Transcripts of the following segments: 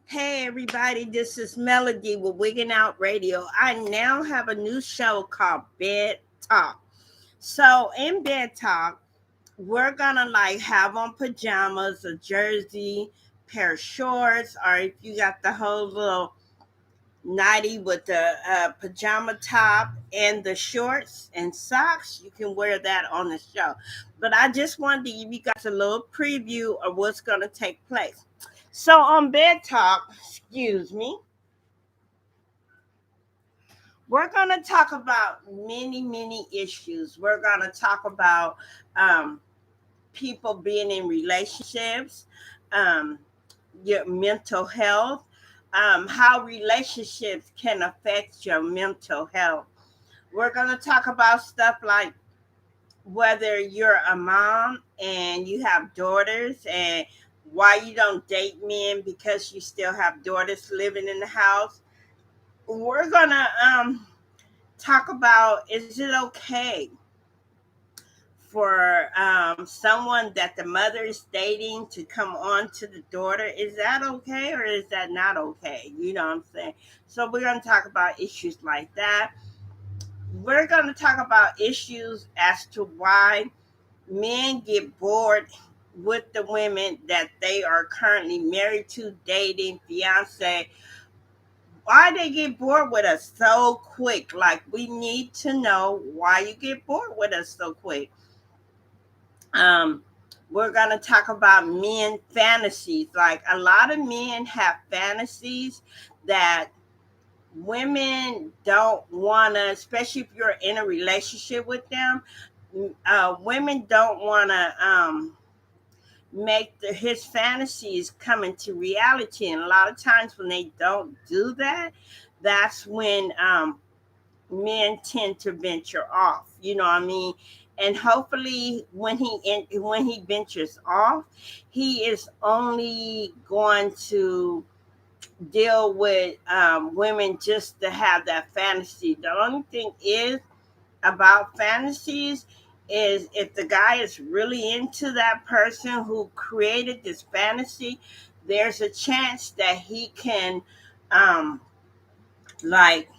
Hey everybody, this is Melody with Wigginnoutradio. I now have a new show called Bed Talk. So in Bed Talk, we're gonna like have on pajamas, a jersey, pair of shorts, or if you got the whole little nightie with the pajama top and the shorts and socks, you can wear that on the show. But I just wanted to give you guys a little preview of what's gonna take place. So on Bed Talk, excuse me, we're going to talk about many issues. We're going to talk about um, people being in relationships, um, your mental health, how relationships can affect your mental health. We're going to talk about stuff like whether you're a mom and you have daughters and why you don't date men because you still have daughters living in the house. We're going to talk about, is it okay for someone that the mother is dating to come on to the daughter? Is that okay or is that not okay? You know what I'm saying? So we're going to talk about issues like that. We're going to talk about issues as to why men get bored with the women that they are currently married to, dating, fiance. Why they get bored with us so quick? Like, we need to know why you get bored with us so quick. Um, we're gonna talk about men fantasies. Like, a lot of men have fantasies that women don't wanna, especially if you're in a relationship with them. Women don't wanna make his fantasies come into reality, and a lot of times when they don't do that, that's when men tend to venture off. You know what I mean? And hopefully, when he ventures off, he is only going to deal with women just to have that fantasy. The only thing is about fantasies is if the guy is really into that person who created this fantasy, there's a chance that he can um like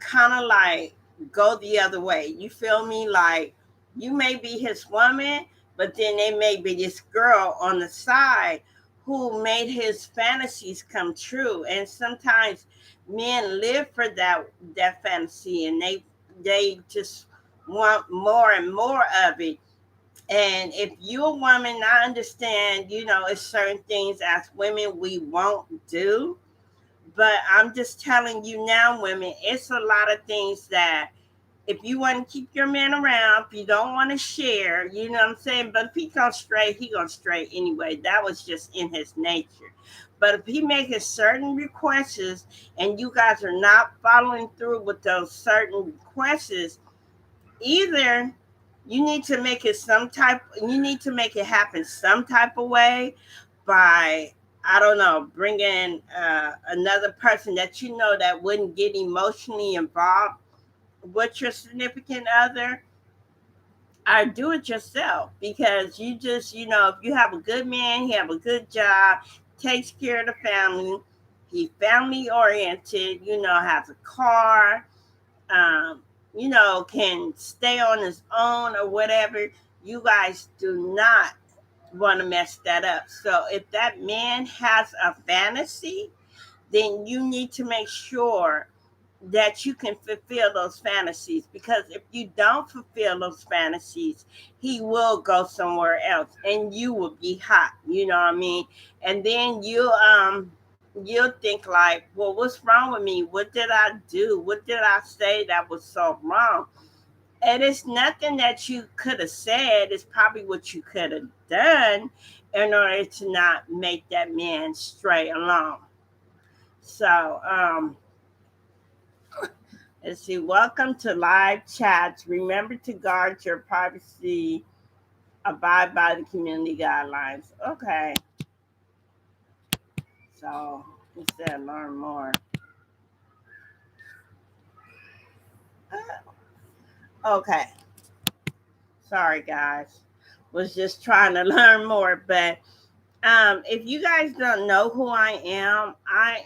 kind of like go the other way. You feel me? Like, you may be his woman, but then there may be this girl on the side who made his fantasies come true. And sometimes men live for that fantasy, and they just want more and more of it. And if you're a woman, I understand, it's certain things as women we won't do, but I'm just telling you now, women, it's a lot of things that if you want to keep your man around, if you don't want to share, you know what I'm saying? But if he gonna stray anyway. That was just in his nature. But if he makes certain requests and you guys are not following through with those certain requests, either you need to make it happen some type of way by, I don't know, bringing another person that you know that wouldn't get emotionally involved with your significant other, or do it yourself. Because you just, if you have a good man, he have a good job, takes care of the family, he family oriented, has a car, um, can stay on his own or whatever, you guys do not want to mess that up. So if that man has a fantasy, then you need to make sure that you can fulfill those fantasies, because if you don't fulfill those fantasies, he will go somewhere else and you will be hot, you know what I mean? And then you'll think like, well, what's wrong with me? What did I do? What did I say that was so wrong? And it's nothing that you could have said, it's probably what you could have done in order to not make that man stray along. So let's see. Welcome to live chats. Remember to guard your privacy. Abide by the community guidelines. Okay. So it said learn more. Okay. Sorry, guys. Was just trying to learn more, but If you guys don't know who I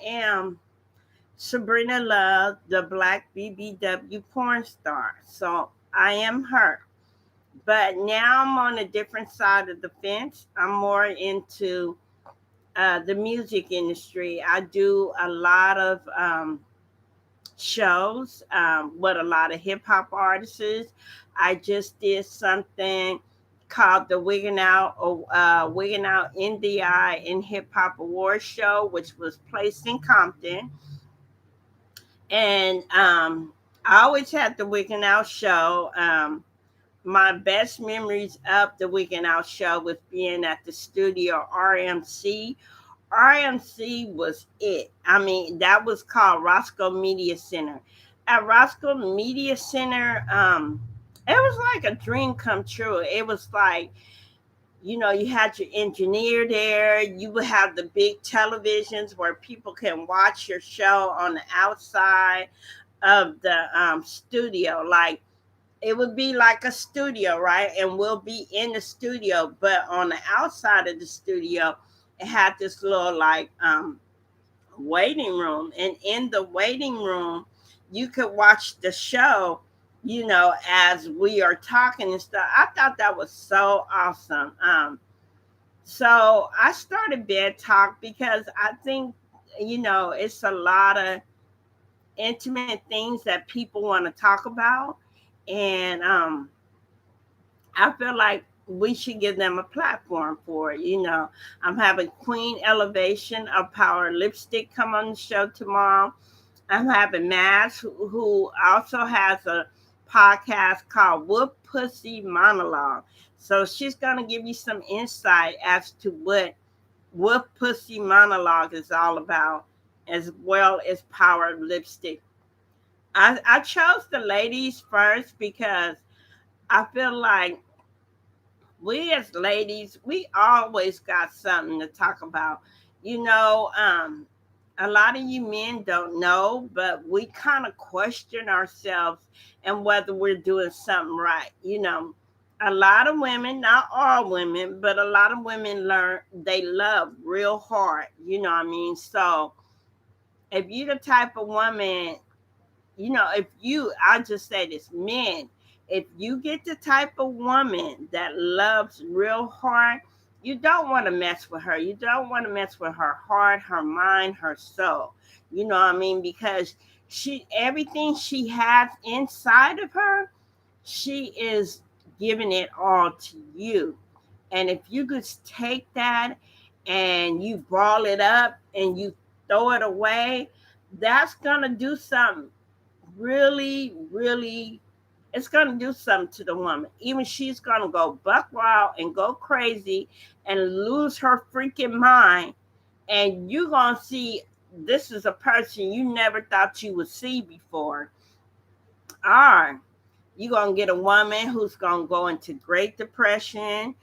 am Subrina Love, the black BBW porn star. So I am her. But now I'm on a different side of the fence. I'm more into the music industry. I do a lot of shows with a lot of hip hop artists. I just did something called the Wiggin Out NDI and Hip Hop Awards Show, which was placed in Compton. And I always had the Wiggin Out show. My best memories of the Weekend Out show was being at the studio RMC. RMC was it. I mean, that was called Roscoe Media Center. At Roscoe Media Center, it was like a dream come true. It was like, you had your engineer there. You would have the big televisions where people can watch your show on the outside of the studio. Like it would be like a studio, right? And we'll be in the studio, but on the outside of the studio, it had this little like waiting room, and in the waiting room, you could watch the show. As we are talking and stuff. I thought that was so awesome. So I started Bed Talk because I think it's a lot of intimate things that people want to talk about, and I feel like we should give them a platform for it. I'm having Queen Elevation of Power Lipstick come on the show tomorrow. I'm having Mass, who also has a podcast called Whoop Pussy Monologue. So she's going to give you some insight as to what Whoop Pussy Monologue is all about, as well as Power Lipstick. I chose the ladies first because I feel like we as ladies, we always got something to talk about. A lot of you men don't know, but we kind of question ourselves and whether we're doing something right. A lot of women, not all women, but a lot of women learn they love real hard. You know what I mean? So if you're the type of woman, I'll just say this, men, if you get the type of woman that loves real hard, you don't want to mess with her. You don't want to mess with her heart, her mind, her soul. You know what I mean? Because everything she has inside of her, she is giving it all to you. And if you could take that and you ball it up and you throw it away, that's gonna do something really, really, it's going to do something to the woman. Even she's going to go buck wild and go crazy and lose her freaking mind. And you're going to see this is a person you never thought you would see before. Or you're going to get a woman who's going to go into Great Depression.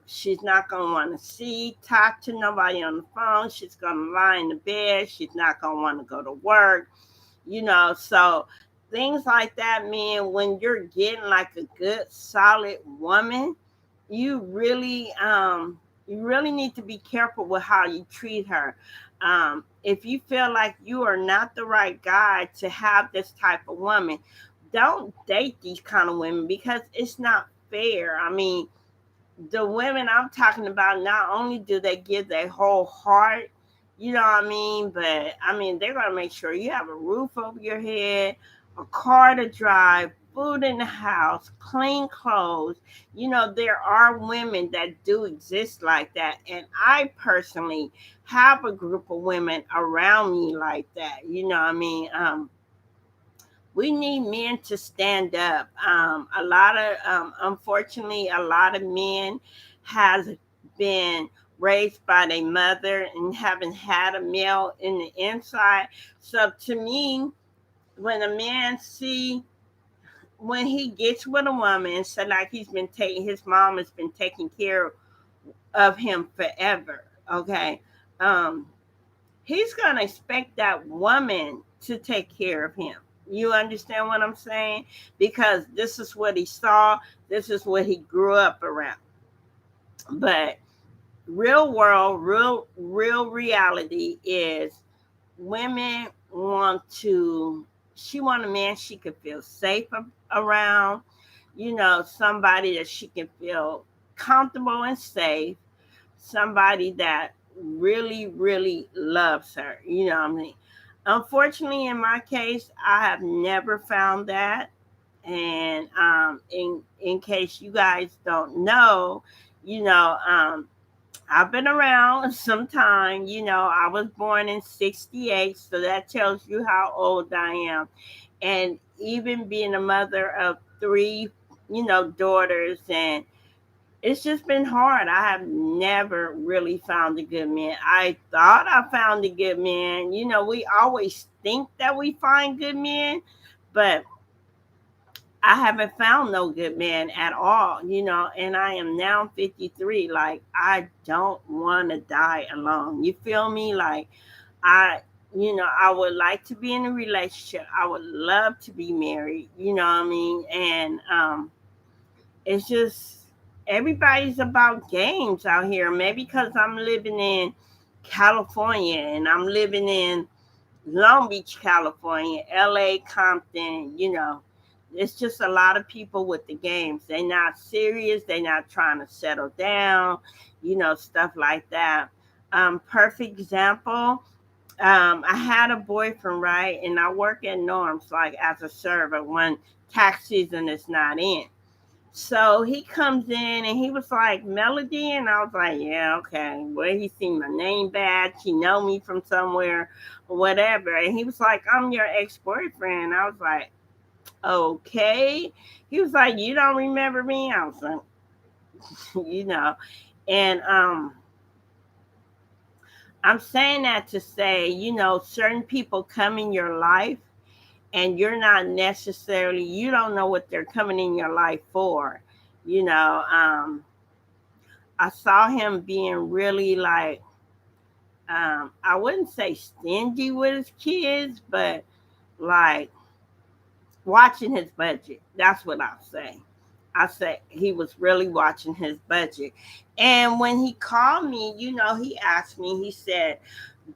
She's not going to want to talk to nobody on the phone. She's going to lie in the bed. She's not going to want to go to work. So things like that mean when you're getting like a good solid woman, you really need to be careful with how you treat her. If you feel like you are not the right guy to have this type of woman, don't date these kind of women because it's not fair. I mean, the women I'm talking about, not only do they give their whole heart, you know what I mean, but I mean, they're going to make sure you have a roof over your head, a car to drive, food in the house, clean clothes. There are women that do exist like that. And I personally have a group of women around me like that. You know what I mean? We need men to stand up. Unfortunately, a lot of men has been raised by their mother and haven't had a male in the inside. So to me, when a man when he gets with a woman, so like his mom has been taking care of him forever. Okay, um, he's gonna expect that woman to take care of him. You understand what I'm saying? Because this is what he saw, this is what he grew up around. But real world, real reality is women want to, she want a man she could feel safe around, somebody that she can feel comfortable and safe, somebody that really loves her, what I mean. Unfortunately, in my case, I have never found that. And in case you guys don't know, you know um I've been around some time. I was born in 68, so that tells you how old I am. And even being a mother of three, daughters, and it's just been hard. I have never really found a good man. I thought I found a good man. We always think that we find good men, but I haven't found no good man at all, and I am now 53. Like, I don't want to die alone. You feel me? Like, I, I would like to be in a relationship. I would love to be married, you know what I mean? And it's just, everybody's about games out here. Maybe because I'm living in California and I'm living in Long Beach, California, LA, Compton, it's just a lot of people with the games. They're not serious. They're not trying to settle down, stuff like that. Perfect example. I had a boyfriend, right? And I work at Norms, like as a server when tax season is not in. So he comes in and he was like, Melody, and I was like, yeah, okay. Well, he seen my name badge, he know me from somewhere, or whatever. And he was like, I'm your ex-boyfriend. I was like, okay. He was like, you don't remember me? I was like, you know. And I'm saying that to say, certain people come in your life and you're not necessarily, you don't know what they're coming in your life for. You know, I saw him being really like, I wouldn't say stingy with his kids, but like watching his budget. That's what I'll say. I say he was really watching his budget. And when he called me, he asked me, he said,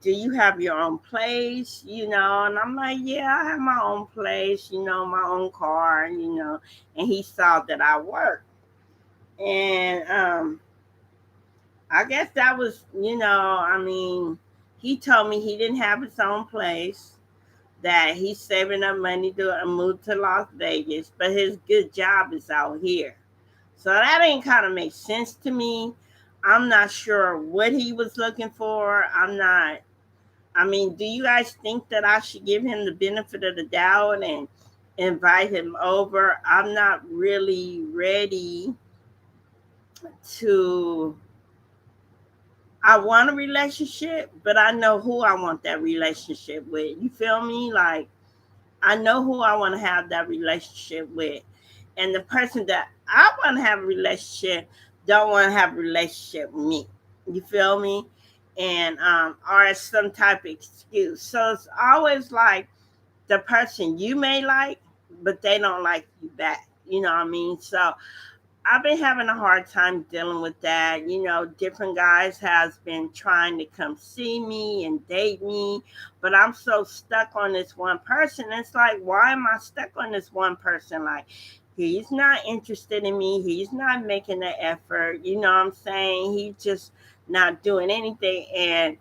do you have your own place? And I'm like, yeah, I have my own place, my own car, and he saw that I worked. And I guess that was, I mean, he told me he didn't have his own place, that he's saving up money to move to Las Vegas, but his good job is out here. So that ain't kind of make sense to me. I'm not sure what he was looking for. I'm not, I mean, do you guys think that I should give him the benefit of the doubt and invite him over? I'm not really ready to, I want a relationship, but I know who I want that relationship with. You feel me? Like, I know who I want to have that relationship with. And the person that I want to have a relationship don't want to have a relationship with me. You feel me? And or it's some type of excuse. So it's always like the person you may like, but they don't like you back. You know what I mean? So I've been having a hard time dealing with that. Different guys has been trying to come see me and date me, but I'm so stuck on this one person. It's like, why am I stuck on this one person? Like, he's not interested in me. He's not making the effort. You know what I'm saying? He's just not doing anything. And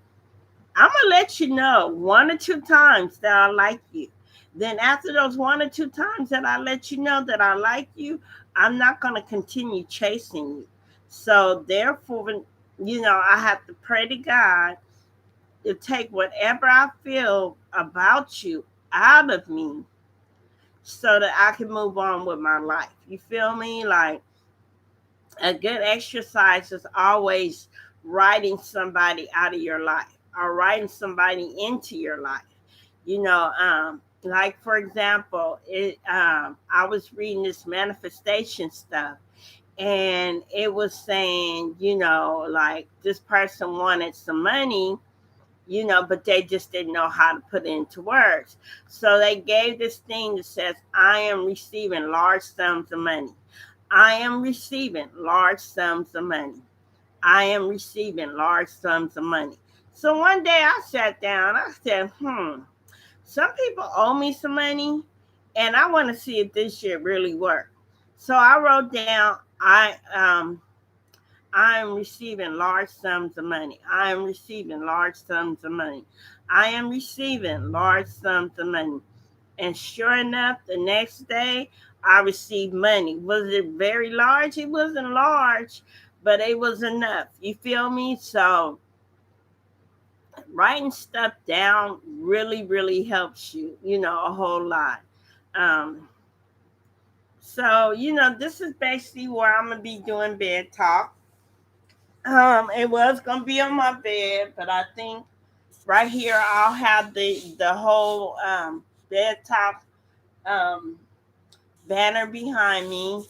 I'm gonna let you know one or two times that I like you. Then after those one or two times that I let you know that I like you, I'm not gonna continue chasing you. So therefore, I have to pray to God to take whatever I feel about you out of me so that I can move on with my life. You feel me? Like, a good exercise is always writing somebody out of your life or writing somebody into your life. Like for example, I was reading this manifestation stuff, and it was saying, like this person wanted some money, but they just didn't know how to put it into words. So they gave this thing that says, I am receiving large sums of money. I am receiving large sums of money. I am receiving large sums of money. So one day I sat down, I said, some people owe me some money and I want to see if this shit really works. So I wrote down, I am receiving large sums of money. I am receiving large sums of money. I am receiving large sums of money. And sure enough, the next day I received money. Was it very large? It wasn't large, but it was enough. You feel me? So writing stuff down really, really helps you, a whole lot. Um, so, this is basically where I'm gonna be doing bed talk. It was gonna be on my bed, but I think right here I'll have the whole bed talk um, banner behind me,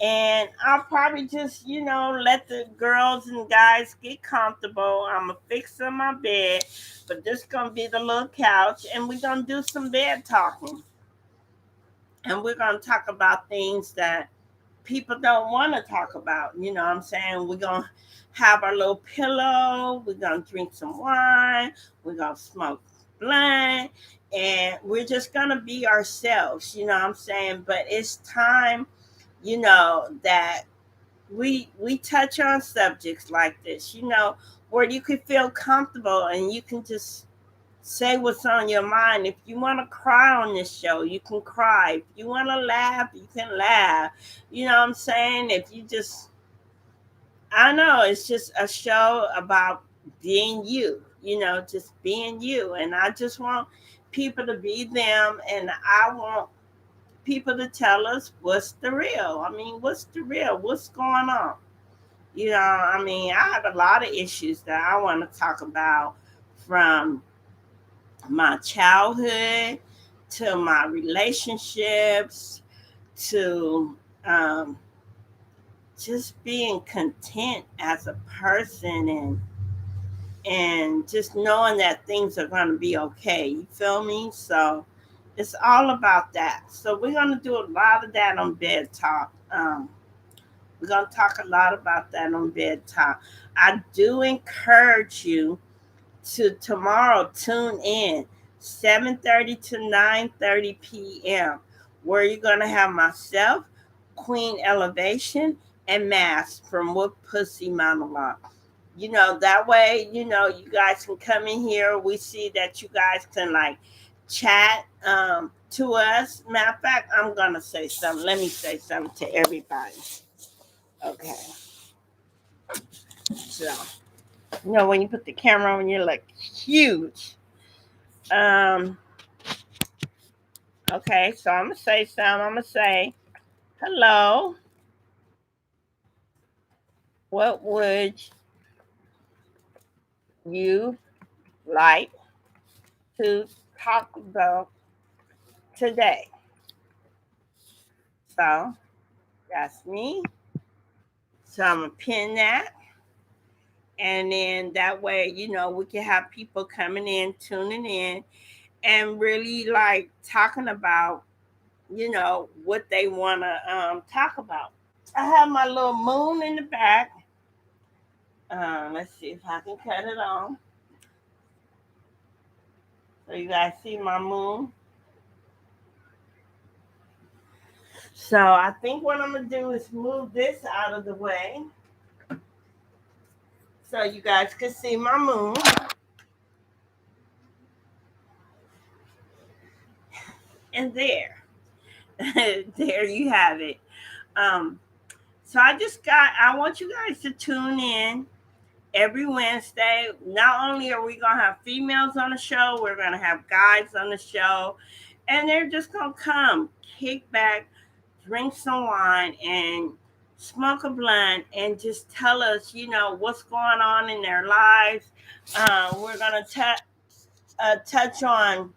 and I'll probably just let the girls and guys get comfortable. I'm gonna fix up my bed, but this gonna be the little couch, and we're gonna do some bed talking, and we're gonna talk about things that people don't want to talk about. You know what I'm saying? We're going to have our little pillow. We're going to drink some wine. We're going to smoke blunt. And we're just going to be ourselves. You know what I'm saying? But it's time, that we touch on subjects like this, where you can feel comfortable and you can just say what's on your mind. If you want to cry on this show, you can cry. If you want to laugh, you can laugh. You know what I'm saying? If you just, I know it's just a show about being you, just being you. And I just want people to be them. And I want people to tell us what's the real. I mean, what's the real? What's going on? I mean, I have a lot of issues that I want to talk about, from my childhood to my relationships to um, just being content as a person, and just knowing that things are going to be okay. You feel me? So it's all about that. So we're going to do a lot of that on bed talk. We're going to talk a lot about that on bed talk. I do encourage you to tomorrow tune in 7:30 to 9:30 p.m., where you're going to have myself, Queen Elevation, and Mass from What Pussy Monologue. That way, you guys can come in here. We see that you guys can like chat to us. Matter of fact, I'm going to say something. Let me say something to everybody. Okay. So, when you put the camera on, you're like huge. Um, Okay, so I'm gonna say something. I'm gonna say, hello. What would you like to talk about today? So that's me. So I'm gonna pin that, and then that way, we can have people coming in, tuning in, and really like talking about, what they wanna talk about. I have my little moon in the back. Let's see if I can cut it on. So you guys see my moon. So I think what I'm gonna do is move this out of the way so you guys can see my moon. And there, there you have it. Um, so I want you guys to tune in every Wednesday. Not only are we gonna have females on the show, we're gonna have guys on the show, and they're just gonna come, kick back, drink some wine, and smoke a blunt, and just tell us, what's going on in their lives. We're gonna touch on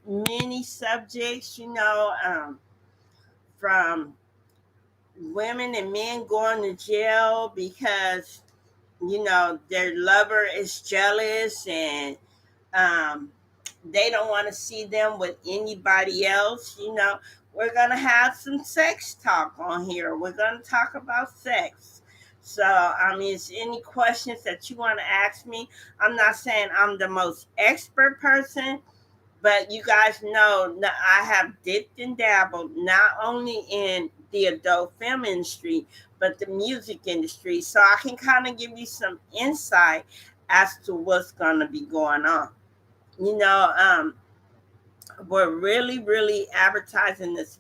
many subjects, from women and men going to jail because their lover is jealous, and um, they don't want to see them with anybody else. We're going to have some sex talk on here. We're going to talk about sex. So, I mean, is any questions that you want to ask me? I'm not saying I'm the most expert person, but you guys know that I have dipped and dabbled not only in the adult film industry, but the music industry. So I can kind of give you some insight as to what's going to be going on. You know, we're really advertising this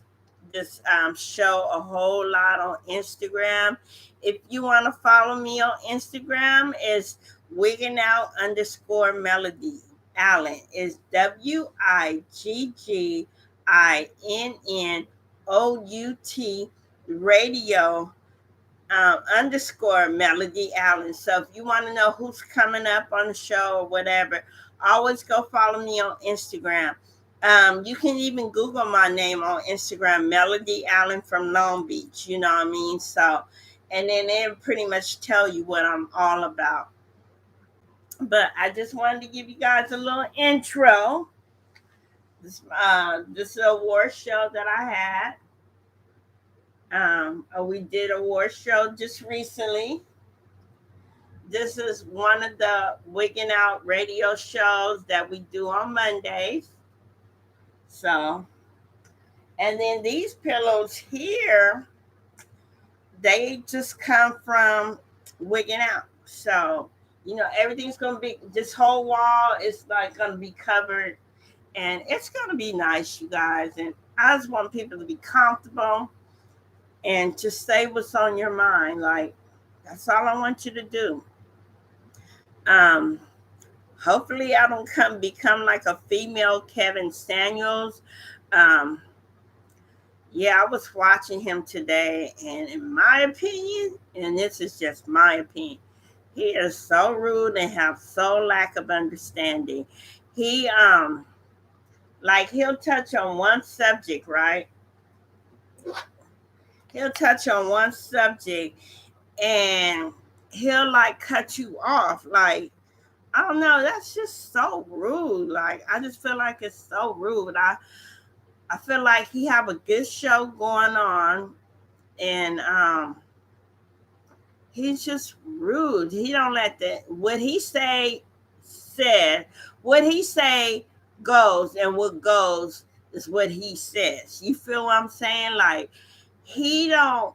show a whole lot on Instagram. If you want to follow me on Instagram, it's wigging out underscore melody Allen. Is WIGGINNOUT radio underscore Melody Allen. So if you want to know who's coming up on the show or whatever, always go follow me on Instagram. You can even Google my name on Instagram, Melody Allen from Long Beach. You know what I mean? So, and then it'll pretty much tell you what I'm all about. But I just wanted to give you guys a little intro. This award show that I had. We did a award show just recently. This is one of the Wigging Out radio shows that we do on Mondays. So, and then these pillows here, they just come from Wigging Out. So, everything's going to be, this whole wall is like going to be covered, and it's going to be nice, you guys. And I just want people to be comfortable and to say what's on your mind. Like, that's all I want you to do. Um, Hopefully, I don't become like a female Kevin Samuels. Um, yeah, I was watching him today, and in my opinion, and this is just my opinion, he is so rude and have so lack of understanding. He like he'll touch on one subject, right? He'll touch on one subject, and he'll like cut you off, like I don't know. That's just so rude. Like I just feel like it's so rude. I feel like he have a good show going on, and he's just rude. He don't let the what he say said. What he say goes, and what goes is what he says. You feel what I'm saying? Like he don't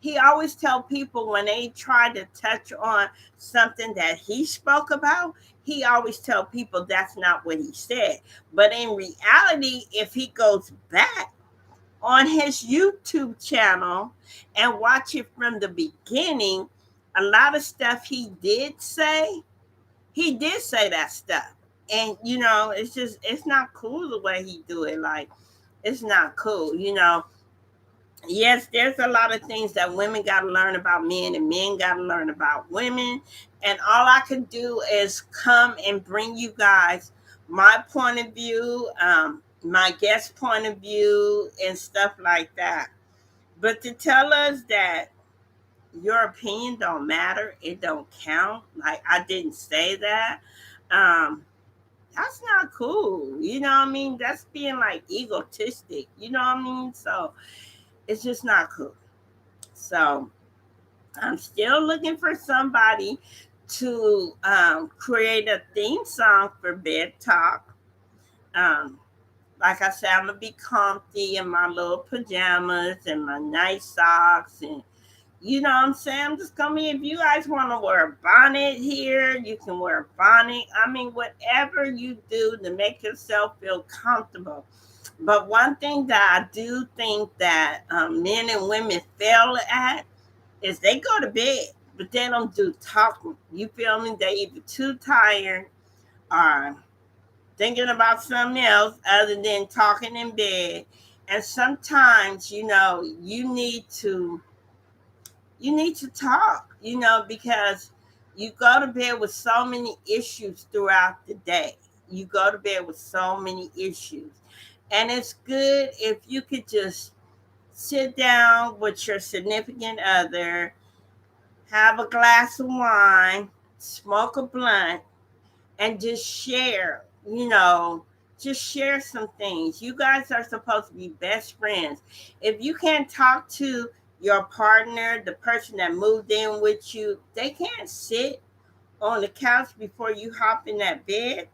he always tell people when they try to touch on something that he spoke about, he always tell people that's not what he said. But in reality, if he goes back on his YouTube channel and watch it from the beginning, a lot of stuff he did say that stuff. And it's not cool the way he do it. Like it's not cool. Yes, there's a lot of things that women got to learn about men and men got to learn about women. And all I can do is come and bring you guys my point of view, my guest point of view, and stuff like that. But to tell us that your opinion don't matter, it don't count, like I didn't say that, um, that's not cool. You know what I mean? That's being like egotistic. You know what I mean? So it's just not cool. So I'm still looking for somebody to create a theme song for Bed Talk. Um, like I said, I'm gonna be comfy in my little pajamas and my nice socks, and you know what I'm saying. I'm just gonna be. If you guys want to wear a bonnet here, you can wear a bonnet. I mean, whatever you do to make yourself feel comfortable. But one thing that I do think that men and women fail at is they go to bed, but they don't do talking. You feel me? They either too tired or thinking about something else other than talking in bed. And sometimes, you need to talk, because you go to bed with so many issues throughout the day. You go to bed with so many issues. And it's good if you could just sit down with your significant other, have a glass of wine, smoke a blunt, and just share some things. You guys are supposed to be best friends. If you can't talk to your partner, the person that moved in with you, they can't sit on the couch before you hop in that bed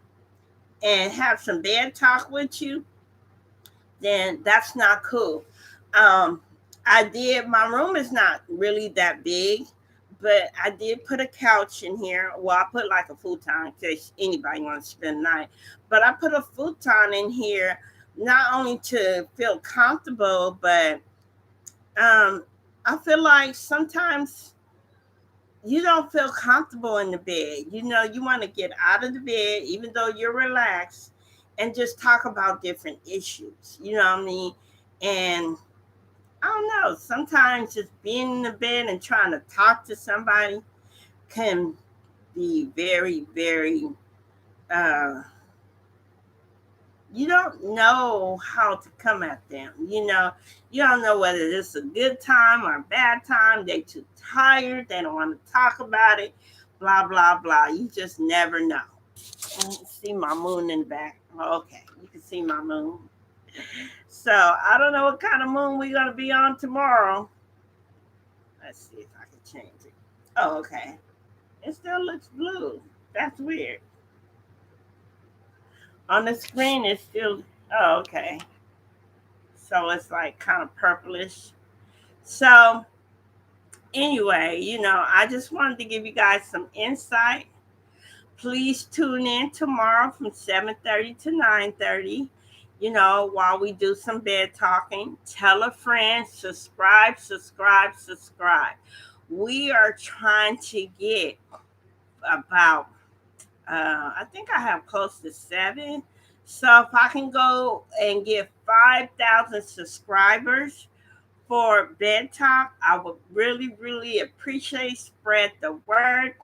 and have some bed talk with you, then that's not cool. Um, I did, my room is not really that big, but I did put a couch in here. Well, I put like a futon in case anybody wants to spend the night. But I put a futon in here not only to feel comfortable, but um, I feel like sometimes you don't feel comfortable in the bed. You know, you want to get out of the bed, even though you're relaxed, and just talk about different issues. You know what I mean? And I don't know, sometimes just being in the bed and trying to talk to somebody can be very, very, uh, you don't know how to come at them. You know, you don't know whether it's a good time or a bad time. They're too tired. They don't want to talk about it. Blah, blah, blah. You just never know. See my moon in the back. Okay, you can see my moon. So I don't know what kind of moon we're going to be on tomorrow. Let's see if I can change it. Oh, okay. It still looks blue. That's weird. On the screen, it's still. Oh, okay. So it's like kind of purplish. So anyway, I just wanted to give you guys some insight. Please tune in tomorrow from 7:30 to 9:30. While we do some bed talking, tell a friend, subscribe, subscribe, subscribe. We are trying to get about, I think I have close to 7. So if I can go and get 5,000 subscribers for Bed Talk, I would really, really appreciate. Spread the word.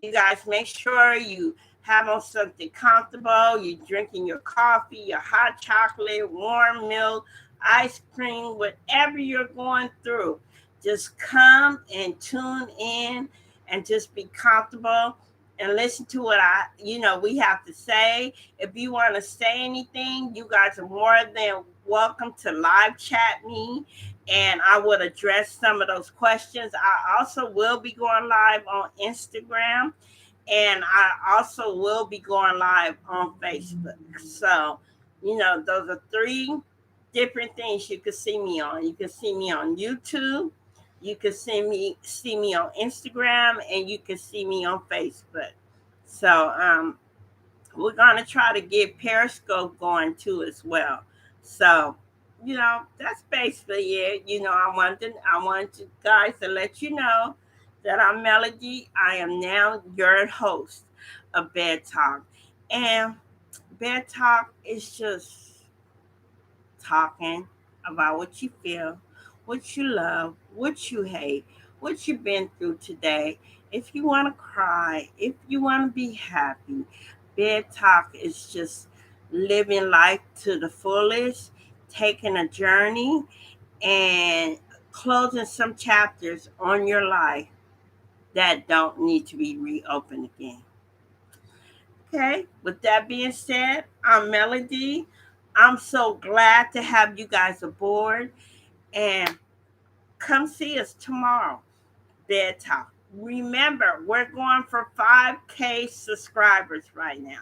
You guys make sure you have on something comfortable. You're drinking your coffee, your hot chocolate, warm milk, ice cream, whatever you're going through. Just come and tune in and just be comfortable and listen to what we have to say. If you want to say anything, you guys are more than welcome to live chat me and I would address some of those questions. I also will be going live on Instagram and I also will be going live on Facebook. So, those are 3 different things you can see me on. You can see me on YouTube, you can see me on Instagram, and you can see me on Facebook. So, we're gonna try to get Periscope going too as well. So, that's basically it. I want you guys to let you know that I'm Melody. I am now your host of Bed Talk. And Bed Talk is just talking about what you feel, what you love, what you hate, what you've been through today. If you want to cry, if you want to be happy, Bed Talk is just living life to the fullest, taking a journey, and closing some chapters on your life that don't need to be reopened again. Okay, with that being said, I'm Melody. I'm so glad to have you guys aboard and come see us tomorrow. Bed Talk. Remember, we're going for 5K subscribers right now.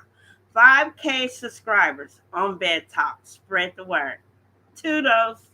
5K subscribers on Bed Talk. Spread the word. Toodles.